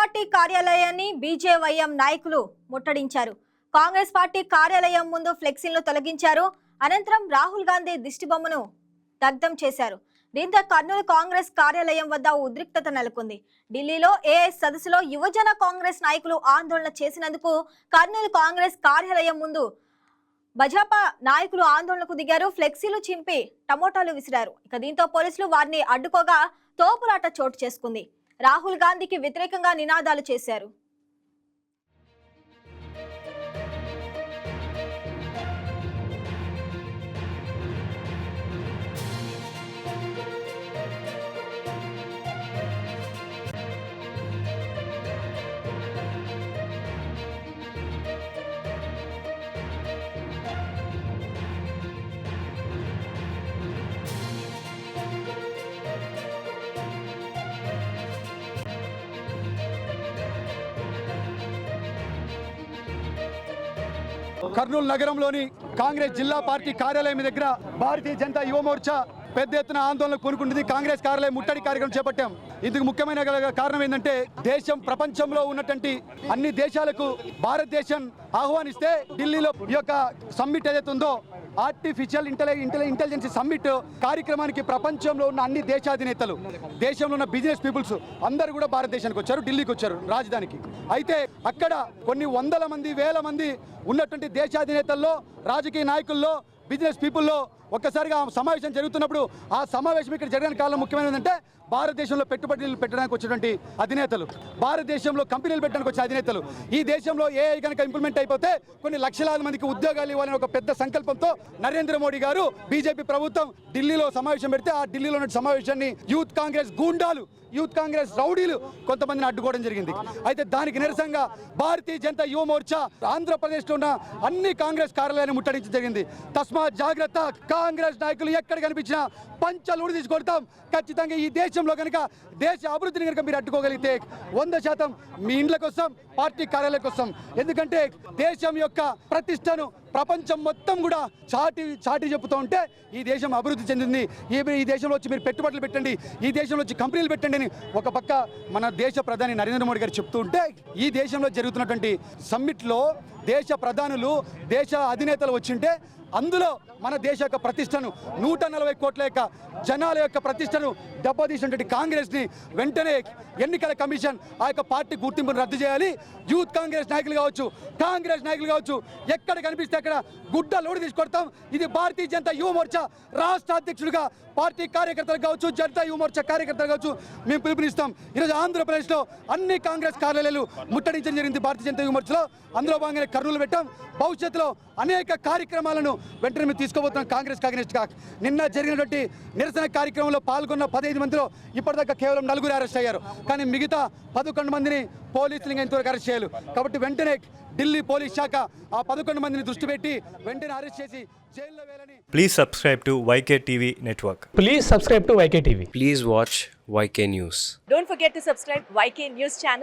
Party కార్యాలయాన్ని BJYM నాయకులు ముట్టడించారు. Congress party కార్యాలయం ముందు ఫ్లెక్సీలను తొలగించారు. అనంతరం రాహుల్ గాంధీ దిష్టిబొమ్మను దగ్ధం చేశారు. దీంతో కర్నూలు కాంగ్రెస్ కార్యాలయం వద్ద ఉద్రిక్తత నెలకొంది. ఢిల్లీలో ఏఐ సదస్సులో యువజన కాంగ్రెస్ నాయకులు ఆందోళన చేసినందుకు కర్నూలు కాంగ్రెస్ కార్యాలయం ముందు భాజపా నాయకులు ఆందోళనకు దిగారు. ఫ్లెక్సీలు చింపి టమోటాలు విసిరారు. దీంతో పోలీసులు వారిని అడ్డుకోగా తోపులాట చోటు చేసుకుంది. రాహుల్ గాంధీకి వ్యతిరేకంగా నినాదాలు చేశారు. కర్నూలు నగరంలోని కాంగ్రెస్ జిల్లా పార్టీ కార్యాలయం దగ్గర భారతీయ జనతా యువ మోర్చా పెద్ద ఎత్తున ఆందోళనకు పూనుకుంటుంది. కాంగ్రెస్ కార్యాలయం ముట్టడి కార్యక్రమం చేపట్టాం. ఇందుకు ముఖ్యమైన కారణం ఏంటంటే దేశం ప్రపంచంలో ఉన్నటువంటి అన్ని దేశాలకు భారతదేశం ఆహ్వానిస్తే ఢిల్లీలో ఈ యొక్క సమ్మిట్ ఏదైతే ఉందో ఆర్టిఫిషియల్ ఇంటెలిజెన్స్ సమ్మిట్ కార్యక్రమానికి ప్రపంచంలో ఉన్న అన్ని దేశాధినేతలు, దేశంలో ఉన్న బిజినెస్ పీపుల్స్ అందరూ కూడా భారతదేశానికి వచ్చారు, ఢిల్లీకి వచ్చారు రాజధానికి. అయితే అక్కడ కొన్ని వందల మంది, వేల మంది ఉన్నటువంటి దేశాధినేతల్లో, రాజకీయ నాయకుల్లో, బిజినెస్ పీపుల్లో ఒక్కసారిగా సమావేశం జరుగుతున్నప్పుడు ఆ సమావేశం ఇక్కడ జరగడానికి కారణం ముఖ్యమైనది ఏంటంటే భారతదేశంలో పెట్టుబడులు పెట్టడానికి వచ్చినటువంటి అధినేతలు, భారతదేశంలో కంపెనీలు పెట్టడానికి వచ్చిన అధినేతలు, ఈ దేశంలో ఏఐ కనుక ఇంప్లిమెంట్ అయిపోతే కొన్ని లక్షలాది మందికి ఉద్యోగాలు ఇవ్వాలని ఒక పెద్ద సంకల్పంతో నరేంద్ర మోడీ గారు, బీజేపీ ప్రభుత్వం ఢిల్లీలో సమావేశం పెడితే ఆ ఢిల్లీలో ఉన్న సమావేశాన్ని యూత్ కాంగ్రెస్ గూండాలు, యూత్ కాంగ్రెస్ రౌడీలు కొంతమందిని అడ్డుకోవడం జరిగింది. అయితే దానికి నిరసనగా భారతీయ జనతా యువ మోర్చా ఆంధ్రప్రదేశ్లో ఉన్న అన్ని కాంగ్రెస్ కార్యాలయాన్ని ముట్టడించడం జరిగింది. తస్మాత్ జాగ్రత్త, కాంగ్రెస్ నాయకులు ఎక్కడ కనిపించినా పంచలు తీసుకొడతాం. ఖచ్చితంగా ఈ దేశంలో కనుక దేశ అభివృద్ధిని కనుక మీరు అడ్డుకోగలిగితే 100% మీ ఇండ్లకు వస్తాం, పార్టీ కార్యాలయాలకు వస్తాం. ఎందుకంటే దేశం యొక్క ప్రతిష్టను ప్రపంచం మొత్తం కూడా చాటి చెప్తూ ఉంటే ఈ దేశం అభివృద్ధి చెందింది, ఈ దేశంలో వచ్చి మీరు పెట్టుబడులు పెట్టండి, ఈ దేశంలో వచ్చి కంపెనీలు పెట్టండి అని ఒక పక్క మన దేశ ప్రధాని నరేంద్ర మోడీ గారు చెప్తూ ఉంటే ఈ దేశంలో జరుగుతున్నటువంటి సమ్మిట్లో దేశ ప్రధానులు, దేశ అధినేతలు వచ్చింటే అందులో మన దేశ యొక్క ప్రతిష్టను 140 కోట్ల యొక్క జనాల యొక్క ప్రతిష్టను దెబ్బతీసినటువంటి కాంగ్రెస్ని వెంటనే ఎన్నికల కమిషన్ ఆ యొక్క పార్టీ గుర్తింపును రద్దు చేయాలి. యూత్ కాంగ్రెస్ నాయకులు కావచ్చు, కాంగ్రెస్ నాయకులు కావచ్చు, ఎక్కడ కనిపిస్తే అక్కడ గుడ్డ లోడి తీసుకొడతాం. ఇది భారతీయ జనతా యువ మోర్చా రాష్ట్ర అధ్యక్షుడిగా పార్టీ కార్యకర్తలు కావచ్చు, జనతా యువ మోర్చా కార్యకర్తలు కావచ్చు మేము పిలుపునిస్తాం. ఈరోజు ఆంధ్రప్రదేశ్లో అన్ని కాంగ్రెస్ కార్యాలయాలు ముట్టడించడం జరిగింది భారతీయ జనతా యువ మోర్చాలో. అందులో భాగంగానే కర్నూలు పెట్టాం. భవిష్యత్తులో అనేక కార్యక్రమాలను వెంటనే మేము తీసుకోబోతున్నాం. కాంగ్రెస్ కాంగ్రెస్గా నిన్న జరిగినటువంటి నిరసన కార్యక్రమంలో పాల్గొన్న 15 మందిలో ఇప్పటిదాకా కేవలం 4 అరెస్ట్ అయ్యారు. కానీ మిగతా 11 మందిని పోలీసులు ఇంతవరకు అరెస్ట్ చేయాలి. కాబట్టి వెంటనే ఢిల్లీ పోలీస్ శాఖ ఆ 11 మందిని దృష్టి పెట్టి వెంటనే అరెస్ట్ చేసి జైల్లో వేయాలని. Please subscribe to YK TV Network. Please subscribe to YK TV. Please watch YK News. Don't forget to subscribe YK News channel.